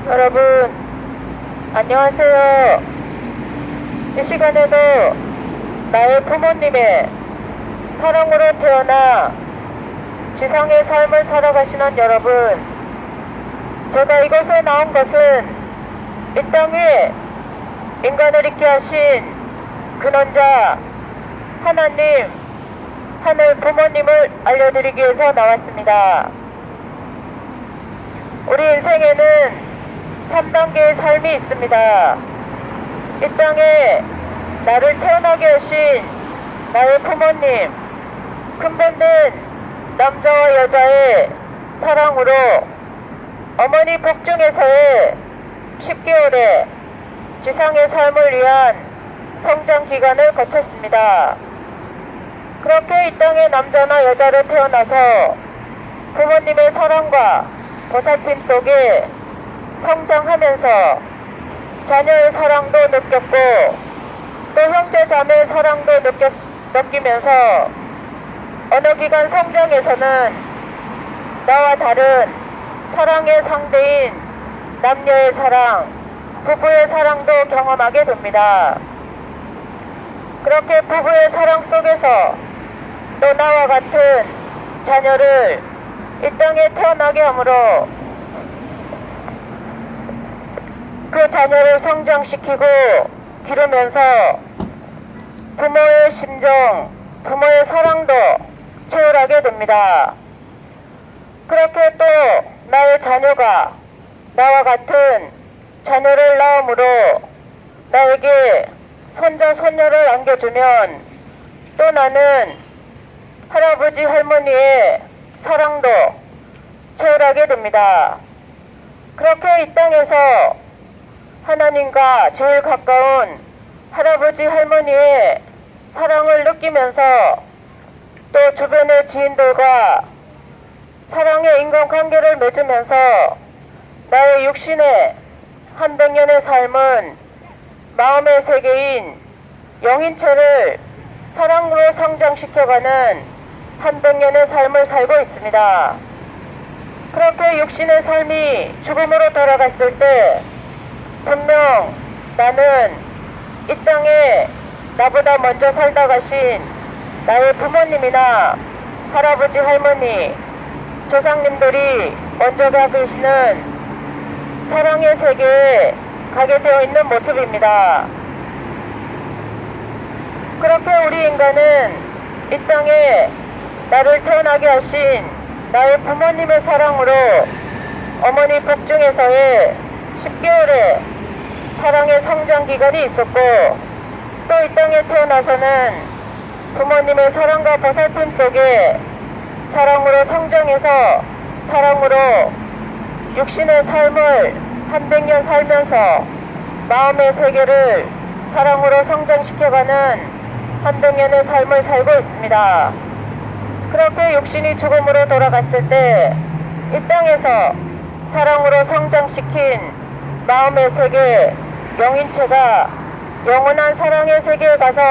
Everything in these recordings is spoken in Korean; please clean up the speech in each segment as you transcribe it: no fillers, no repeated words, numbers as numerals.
여러분, 안녕하세요. 이 시간에도 나의 부모님의 사랑으로 태어나 지상의 삶을 살아가시는 여러분, 제가 이곳에 나온 것은 이 땅 위에 인간을 있게 하신 근원자 하나님, 하늘 부모님을 알려드리기 위해서 나왔습니다. 우리 인생에는 3단계의 삶이 있습니다. 이 땅에 나를 태어나게 하신 나의 부모님, 근본된 남자와 여자의 사랑으로 어머니 복중에서의 10개월의 지상의 삶을 위한 성장 기간을 거쳤습니다. 그렇게 이 땅에 남자나 여자로 태어나서 부모님의 사랑과 보살핌 속에 성장하면서 자녀의 사랑도 느꼈고 또 형제 자매의 사랑도 느끼면서 어느 기간 성장에서는 나와 다른 사랑의 상대인 남녀의 사랑, 부부의 사랑도 경험하게 됩니다. 그렇게 부부의 사랑 속에서 또 나와 같은 자녀를 이 땅에 태어나게 하므로 그 자녀를 성장시키고 기르면서 부모의 심정, 부모의 사랑도 채울하게 됩니다. 그렇게 또 나의 자녀가 나와 같은 자녀를 낳음으로 나에게 손자, 손녀를 안겨주면 또 나는 할아버지, 할머니의 사랑도 채울하게 됩니다. 그렇게 이 땅에서 하나님과 제일 가까운 할아버지, 할머니의 사랑을 느끼면서 또 주변의 지인들과 사랑의 인간관계를 맺으면서 나의 육신의 한 백년의 삶은 마음의 세계인 영인체를 사랑으로 성장시켜가는 한 백년의 삶을 살고 있습니다. 그렇게 육신의 삶이 죽음으로 돌아갔을 때 분명 나는 이 땅에 나보다 먼저 살다 가신 나의 부모님이나 할아버지, 할머니, 조상님들이 먼저 가 계시는 사랑의 세계에 가게 되어 있는 모습입니다. 그렇게 우리 인간은 이 땅에 나를 태어나게 하신 나의 부모님의 사랑으로 어머니 복중에서의 10개월의 사랑의 성장 기간이 있었고 또 이 땅에 태어나서는 부모님의 사랑과 보살핌 속에 사랑으로 성장해서 사랑으로 육신의 삶을 한 백년 살면서 마음의 세계를 사랑으로 성장시켜가는 한 백년의 삶을 살고 있습니다. 그렇게 육신이 죽음으로 돌아갔을 때 이 땅에서 사랑으로 성장시킨 마음의 세계, 영인체가 영원한 사랑의 세계에 가서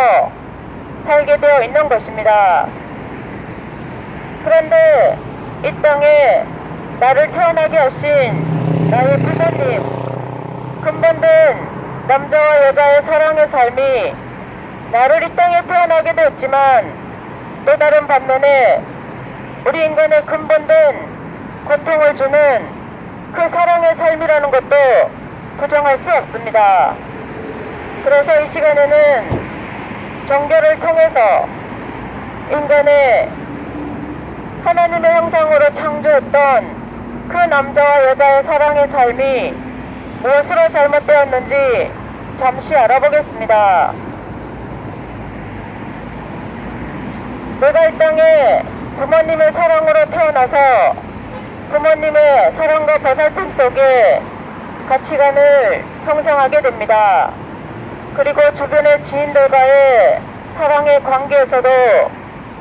살게 되어 있는 것입니다. 그런데 이 땅에 나를 태어나게 하신 나의 부모님, 근본된 남자와 여자의 사랑의 삶이 나를 이 땅에 태어나게 되었지만 또 다른 반면에 우리 인간의 근본된 고통을 주는 그 사랑의 삶이라는 것도 부정할 수 없습니다. 그래서 이 시간에는 종교를 통해서 인간의 하나님의 형상으로 창조했던 그 남자와 여자의 사랑의 삶이 무엇으로 잘못되었는지 잠시 알아보겠습니다. 내가 이 땅에 부모님의 사랑으로 태어나서 부모님의 사랑과 보살핌 속에 가치관을 형성하게 됩니다. 그리고 주변의 지인들과의 사랑의 관계에서도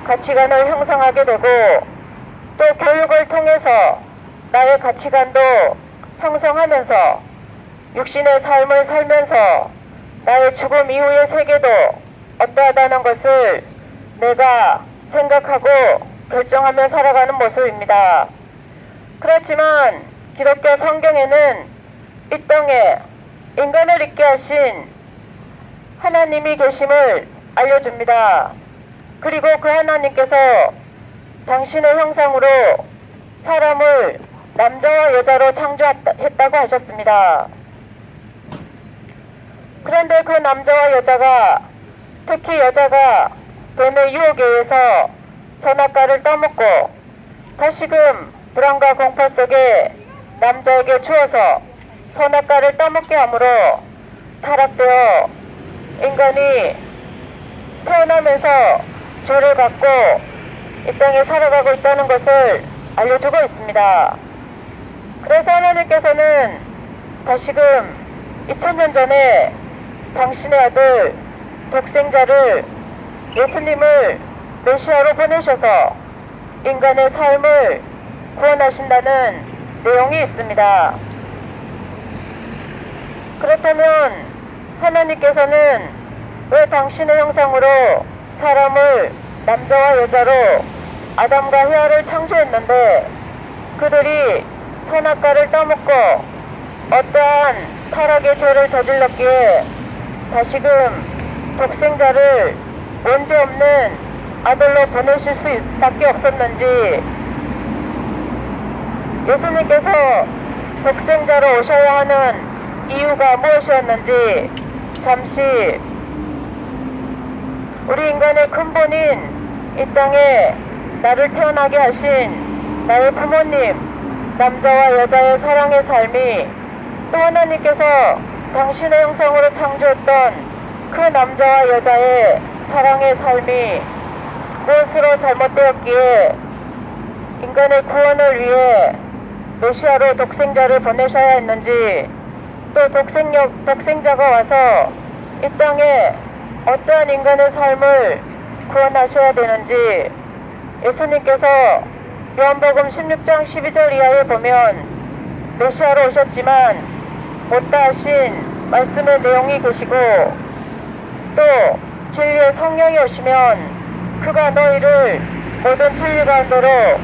가치관을 형성하게 되고 또 교육을 통해서 나의 가치관도 형성하면서 육신의 삶을 살면서 나의 죽음 이후의 세계도 어떠하다는 것을 내가 생각하고 결정하며 살아가는 모습입니다. 그렇지만 기독교 성경에는 이 땅에 인간을 있게 하신 하나님이 계심을 알려줍니다. 그리고 그 하나님께서 당신의 형상으로 사람을 남자와 여자로 창조했다고 하셨습니다. 그런데 그 남자와 여자가, 특히 여자가 뱀의 유혹에 의해서 선악과를 따먹고 다시금 불안과 공포 속에 남자에게 주어서 선악과를 따먹게 함으로 타락되어 인간이 태어나면서 죄를 갖고 이 땅에 살아가고 있다는 것을 알려주고 있습니다. 그래서 하나님께서는 다시금 2000년 전에 당신의 아들 독생자를, 예수님을 메시아로 보내셔서 인간의 삶을 구원하신다는 내용이 있습니다. 그렇다면 하나님께서는 왜 당신의 형상으로 사람을 남자와 여자로 아담과 헤아를 창조했는데 그들이 선악과를 따먹고 어떠한 타락의 죄를 저질렀기에 다시금 독생자를 문제없는 아들로 보내실 수밖에 없었는지, 예수님께서 독생자로 오셔야 하는 이유가 무엇이었는지 잠시 우리 인간의 근본인 이 땅에 나를 태어나게 하신 나의 부모님, 남자와 여자의 사랑의 삶이, 또 하나님께서 당신의 형상으로 창조했던 그 남자와 여자의 사랑의 삶이 무엇으로 잘못되었기에 인간의 구원을 위해 메시아로 독생자를 보내셔야 했는지, 또 독생자가 와서 이 땅에 어떠한 인간의 삶을 구원하셔야 되는지, 예수님께서 요한복음 16장 12절 이하에 보면 메시아로 오셨지만 못다 하신 말씀의 내용이 계시고, 또 진리의 성령이 오시면 그가 너희를 모든 진리 가운데로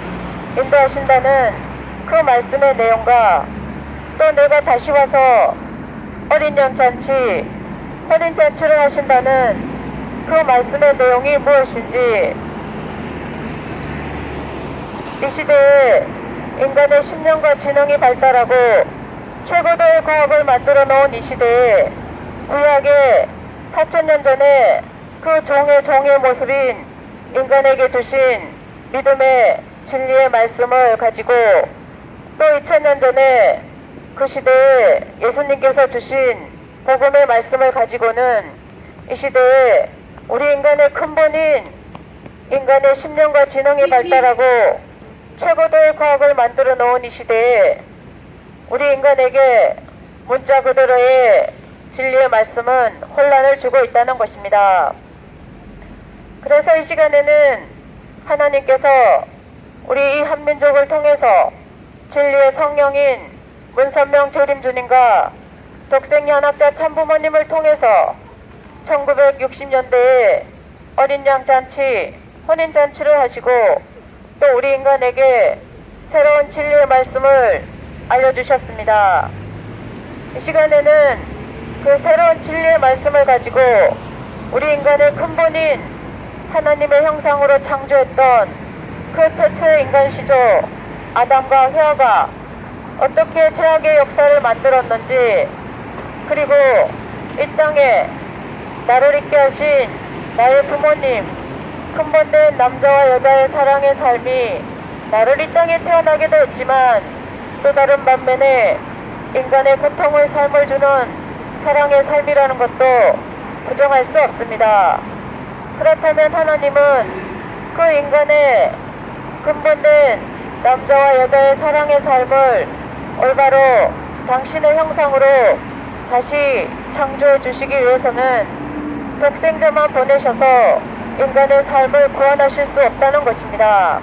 인도하신다는 그 말씀의 내용과, 또 내가 다시 와서 어린 양 잔치, 혼인 잔치를 하신다는 그 말씀의 내용이 무엇인지, 이 시대에 인간의 심령과 지능이 발달하고 최고도의 과학을 만들어 놓은 이 시대에 구약의 4000년 전에 그 종의 모습인 인간에게 주신 믿음의 진리의 말씀을 가지고, 또 2000년 전에 그 시대에 예수님께서 주신 복음의 말씀을 가지고는 이 시대에 우리 인간의 근본인 인간의 심령과 지능이 발달하고 최고도의 과학을 만들어 놓은 이 시대에 우리 인간에게 문자 그대로의 진리의 말씀은 혼란을 주고 있다는 것입니다. 그래서 이 시간에는 하나님께서 우리 이 한민족을 통해서 진리의 성령인 문선명 재림주님과 독생연합자 참부모님을 통해서 1960년대에 어린 양 잔치, 혼인 잔치를 하시고 또 우리 인간에게 새로운 진리의 말씀을 알려주셨습니다. 이 시간에는 그 새로운 진리의 말씀을 가지고 우리 인간의 근본인 하나님의 형상으로 창조했던 그 태초의 인간 시조 아담과 헤아가 어떻게 죄악의 역사를 만들었는지, 그리고 이 땅에 나를 있게 하신 나의 부모님, 근본된 남자와 여자의 사랑의 삶이 나를 이 땅에 태어나게도 했지만 또 다른 반면에 인간의 고통의 삶을 주는 사랑의 삶이라는 것도 부정할 수 없습니다. 그렇다면 하나님은 그 인간의 근본된 남자와 여자의 사랑의 삶을 올바로 당신의 형상으로 다시 창조해 주시기 위해서는 독생자만 보내셔서 인간의 삶을 구원하실 수 없다는 것입니다.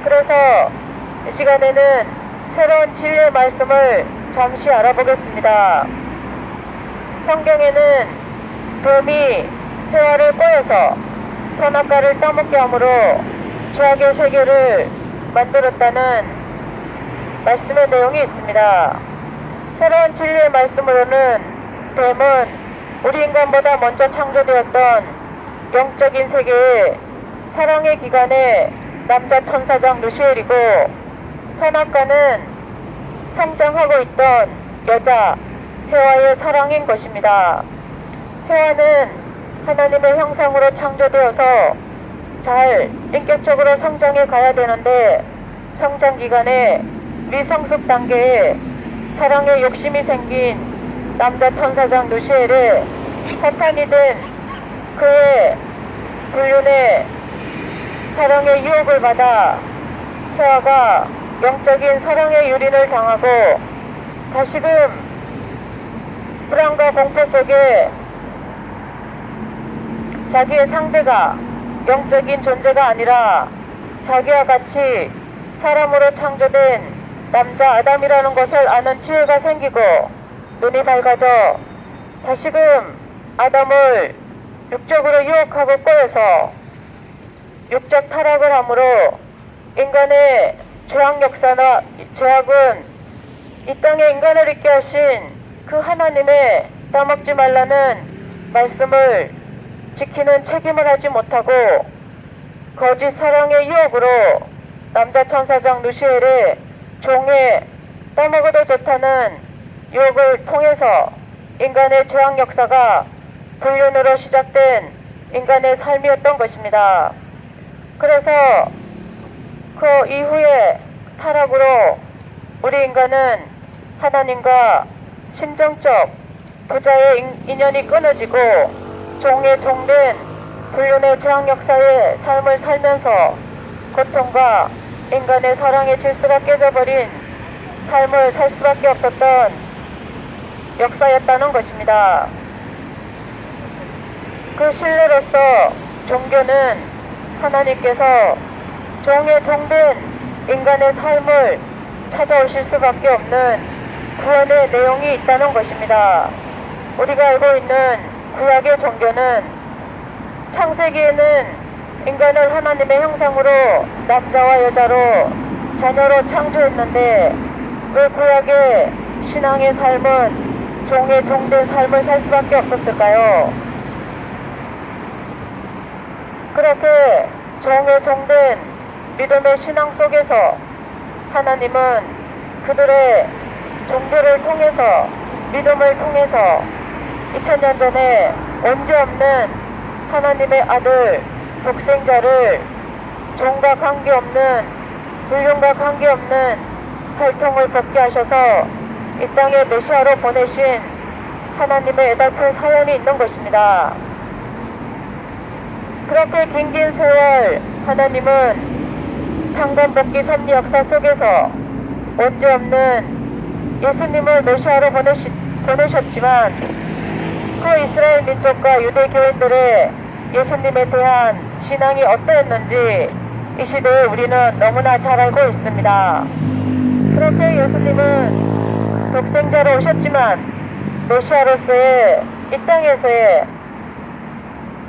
그래서 이 시간에는 새로운 진리의 말씀을 잠시 알아보겠습니다. 성경에는 뱀이 해와를 꼬여서 선악과를 따먹게 함으로 죄악의 세계를 만들었다는 말씀의 내용이 있습니다. 새로운 진리의 말씀으로는 뱀은 우리 인간보다 먼저 창조되었던 영적인 세계의 사랑의 기관의 남자 천사장 루시엘이고, 선악과는 성장하고 있던 여자 해와의 사랑인 것입니다. 해와는 하나님의 형상으로 창조되어서 잘 인격적으로 성장해 가야 되는데, 성장 기간에 미성숙 단계에 사랑의 욕심이 생긴 남자 천사장 루시엘에 사탄이 된 그의 불륜의 사랑의 유혹을 받아 해와가 영적인 사랑의 유린을 당하고 다시금 불안과 공포 속에 자기의 상대가 영적인 존재가 아니라 자기와 같이 사람으로 창조된 남자 아담이라는 것을 아는 지혜가 생기고 눈이 밝아져 다시금 아담을 육적으로 유혹하고 꼬여서 육적 타락을 함으로 인간의 죄악 역사나 죄악은 이 땅에 인간을 있게 하신 그 하나님의 따먹지 말라는 말씀을 지키는 책임을 하지 못하고 거짓 사랑의 유혹으로 남자 천사장 루시엘의 종에 따먹어도 좋다는 유혹을 통해서 인간의 죄악 역사가 불륜으로 시작된 인간의 삶이었던 것입니다. 그래서 그 이후에 타락으로 우리 인간은 하나님과 심정적 부자의 인연이 끊어지고 종의 종된 불륜의 죄악 역사의 삶을 살면서 고통과 인간의 사랑의 질서가 깨져버린 삶을 살 수밖에 없었던 역사였다는 것입니다. 그 신뢰로서 종교는 하나님께서 종의 종된 인간의 삶을 찾아오실 수밖에 없는 구원의 내용이 있다는 것입니다. 우리가 알고 있는 구약의 종교는 창세기에는 인간을 하나님의 형상으로 남자와 여자로 자녀로 창조했는데 왜 구약의 신앙의 삶은 종의 종된 삶을 살 수밖에 없었을까요? 그렇게 종의 종된 믿음의 신앙 속에서 하나님은 그들의 종교를 통해서 믿음을 통해서 2000년 전에 언제없는 하나님의 아들 독생자를 종과 관계없는 불륜과 관계없는 혈통을 벗게 하셔서 이 땅에 메시아로 보내신 하나님의 애달픈 사연이 있는 것입니다. 그렇게 긴 세월 하나님은 탄건복귀 섭리 역사 속에서 언제없는 예수님을 메시아로 보내셨지만 그 이스라엘 민족과 유대 교인들의 예수님에 대한 신앙이 어떠했는지 이 시대에 우리는 너무나 잘 알고 있습니다. 그렇게 예수님은 독생자로 오셨지만 메시아로서의 이 땅에서의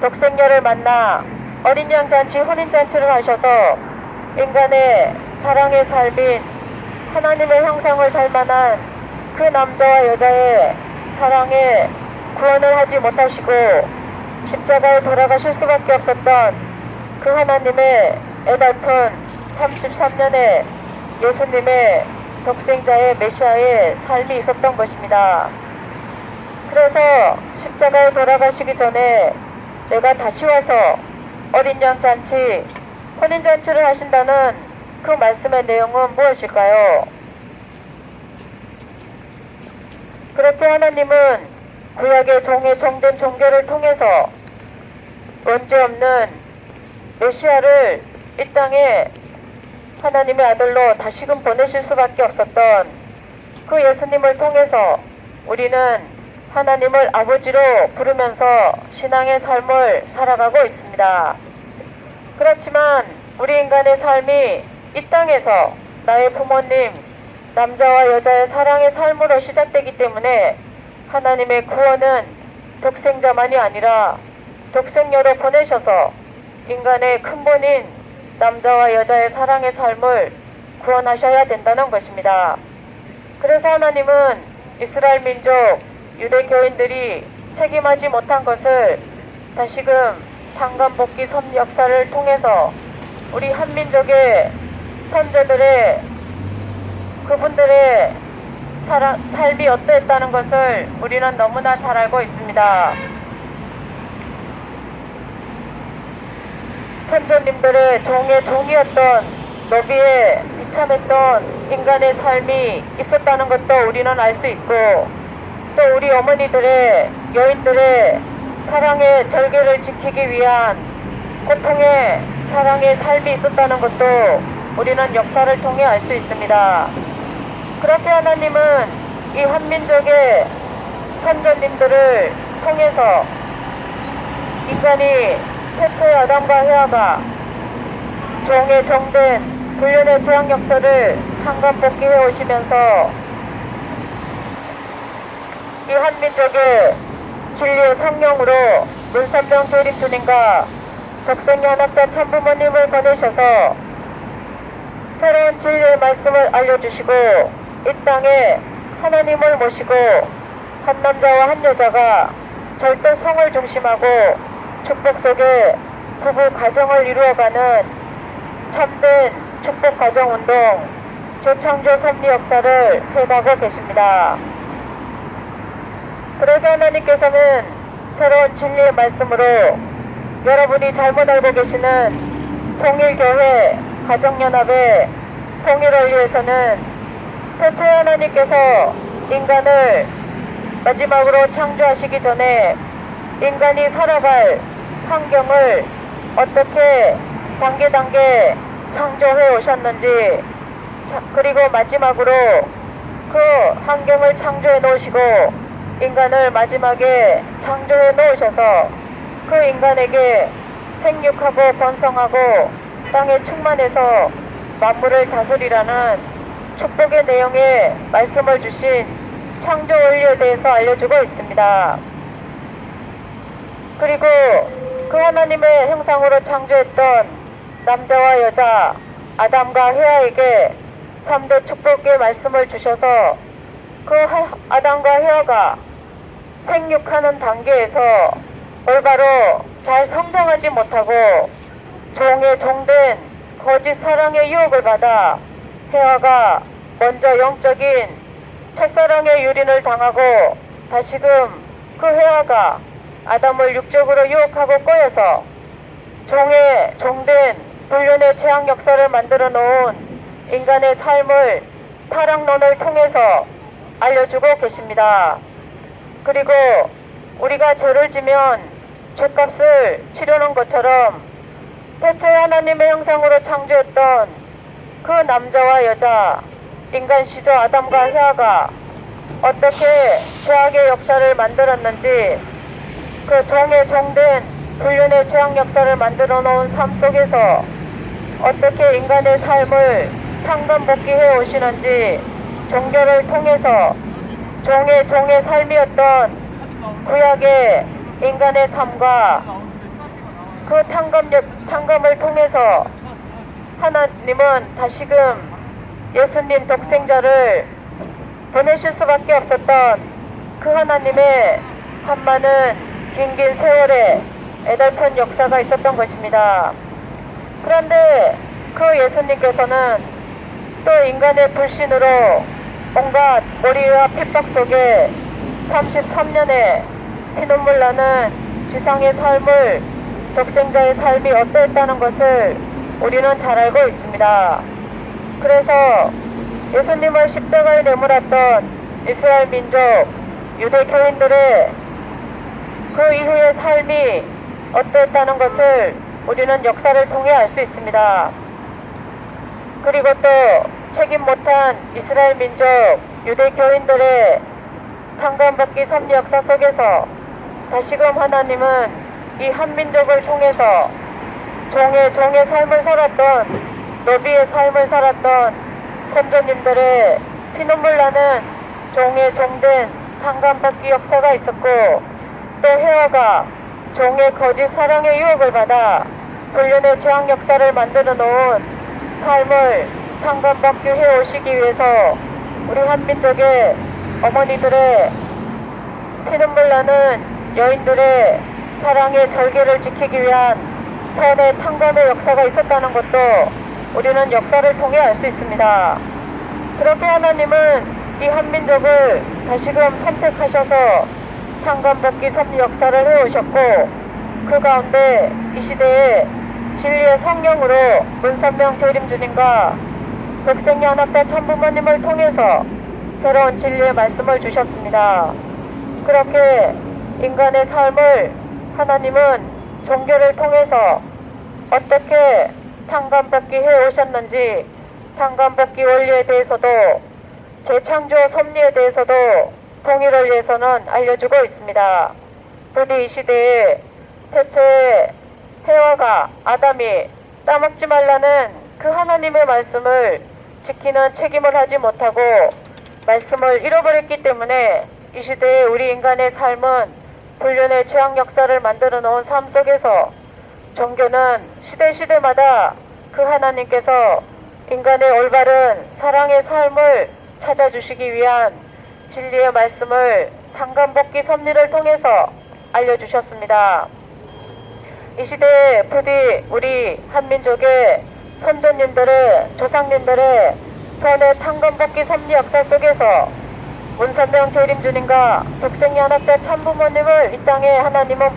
독생녀를 만나 어린 양 잔치, 혼인 잔치를 하셔서 인간의 사랑의 삶인 하나님의 형상을 닮아난 그 남자와 여자의 사랑에 구원을 하지 못하시고 십자가에 돌아가실 수밖에 없었던 그 하나님의 애달픈 33년의 예수님의 독생자의 메시아의 삶이 있었던 것입니다. 그래서 십자가에 돌아가시기 전에 내가 다시 와서 어린 양 잔치, 혼인 잔치를 하신다는 그 말씀의 내용은 무엇일까요? 그렇게 하나님은 구약의 종의 종된 종교를 통해서 문제없는 메시아를 이 땅에 하나님의 아들로 다시금 보내실 수밖에 없었던 그 예수님을 통해서 우리는 하나님을 아버지로 부르면서 신앙의 삶을 살아가고 있습니다. 그렇지만 우리 인간의 삶이 이 땅에서 나의 부모님, 남자와 여자의 사랑의 삶으로 시작되기 때문에 하나님의 구원은 독생자만이 아니라 독생녀로 보내셔서 인간의 근본인 남자와 여자의 사랑의 삶을 구원하셔야 된다는 것입니다. 그래서 하나님은 이스라엘 민족 유대 교인들이 책임하지 못한 것을 다시금 탄감복귀 섭리 역사를 통해서 우리 한민족의 선조들의 그분들의 삶이 어떠했다는 것을 우리는 너무나 잘 알고 있습니다. 선조님들의 종의 종이었던 노비의 비참했던 인간의 삶이 있었다는 것도 우리는 알 수 있고, 또 우리 어머니들의 여인들의 사랑의 절개를 지키기 위한 고통의 사랑의 삶이 있었다는 것도 우리는 역사를 통해 알 수 있습니다. 그렇게 하나님은 이 한민족의 선조님들을 통해서 인간이 태초의 아담과 헤아가 종의 종된 불륜의 죄악 역사를 한감복귀해 오시면서 이 한민족의 진리의 성령으로 문삼병 재림 주님과 덕생연합자 참부모님을 보내셔서 새로운 진리의 말씀을 알려주시고 이 땅에 하나님을 모시고 한 남자와 한 여자가 절대 성을 중심하고 축복 속에 부부 가정을 이루어가는 참된 축복 가정 운동 재창조 섭리 역사를 해가고 계십니다. 그래서 하나님께서는 새로운 진리의 말씀으로 여러분이 잘못 알고 계시는 통일교회 가정연합의 통일을 위해서는 태초에 하나님께서 인간을 마지막으로 창조하시기 전에 인간이 살아갈 환경을 어떻게 단계 창조해 오셨는지, 그리고 마지막으로 그 환경을 창조해 놓으시고 인간을 마지막에 창조해 놓으셔서 그 인간에게 생육하고 번성하고 땅에 충만해서 만물을 다스리라는 축복의 내용의 말씀을 주신 창조 원리에 대해서 알려주고 있습니다. 그리고 그 하나님의 형상으로 창조했던 남자와 여자 아담과 헤아에게 3대 축복의 말씀을 주셔서 그 아담과 헤아가 생육하는 단계에서 올바로 잘 성장하지 못하고 종의 종된 거짓 사랑의 유혹을 받아 헤아가 먼저 영적인 첫사랑의 유린을 당하고 다시금 그 헤아가 아담을 육적으로 유혹하고 꼬여서 종의 종된 불륜의 재앙 역사를 만들어 놓은 인간의 삶을 타락론을 통해서 알려주고 계십니다. 그리고 우리가 죄를 지면 죄값을 치르는 것처럼 태초에 하나님의 형상으로 창조했던 그 남자와 여자 인간 시조 아담과 헤아가 어떻게 죄악의 역사를 만들었는지, 그 종의 종된 불륜의 재앙 역사를 만들어 놓은 삶 속에서 어떻게 인간의 삶을 탄감복귀해 오시는지 종교를 통해서 종의 삶이었던 구약의 인간의 삶과 그 탄감을 통해서 하나님은 다시금 예수님 독생자를 보내실 수밖에 없었던 그 하나님의 한많은 긴 세월에 애달픈 역사가 있었던 것입니다. 그런데 그 예수님께서는 또 인간의 불신으로 온갖 머리와 핍박 속에 33년의 피눈물 나는 지상의 삶을, 독생자의 삶이 어떠했다는 것을 우리는 잘 알고 있습니다. 그래서 예수님을 십자가에 내몰았던 이스라엘 민족 유대 교인들의 그 이후의 삶이 어떠했다는 것을 우리는 역사를 통해 알 수 있습니다. 그리고 또 책임 못한 이스라엘 민족 유대 교인들의 탄감복귀 섭리 역사 속에서 다시금 하나님은 이 한민족을 통해서 종의 삶을 살았던, 노비의 삶을 살았던 선조님들의 피눈물 나는 종의 종된 탄감복귀 역사가 있었고, 또 헤아가 종의 거짓 사랑의 유혹을 받아 불륜의 재앙 역사를 만들어 놓은 삶을 탄감복귀해 오시기 위해서 우리 한민족의 어머니들의 피눈물 나는 여인들의 사랑의 절개를 지키기 위한 선의 탕감의 역사가 있었다는 것도 우리는 역사를 통해 알 수 있습니다. 그렇게 하나님은 이 한민족을 다시금 선택하셔서 탕감복귀 섭리 역사를 해오셨고, 그 가운데 이 시대에 진리의 성령으로 문선명 재림주님과 독생연합자 천부모님을 통해서 새로운 진리의 말씀을 주셨습니다. 그렇게 인간의 삶을 하나님은 종교를 통해서 어떻게 탕감복귀 해오셨는지, 탕감복귀 원리에 대해서도 재창조 섭리에 대해서도 통일을 위해서는 알려주고 있습니다. 부디 이 시대에 대체 해와가 아담이 따먹지 말라는 그 하나님의 말씀을 지키는 책임을 하지 못하고 말씀을 잃어버렸기 때문에 이 시대에 우리 인간의 삶은 불륜의 죄악 역사를 만들어 놓은 삶 속에서 종교는 시대마다 그 하나님께서 인간의 올바른 사랑의 삶을 찾아주시기 위한 진리의 말씀을 탕감복귀 섭리를 통해서 알려주셨습니다. 이 시대에 부디 우리 한민족의 선조님들의 조상님들의 선의 탕감복귀 섭리 역사 속에서 문선명 재림주님과 독생연합자 참부모님을 이 땅에 하나님은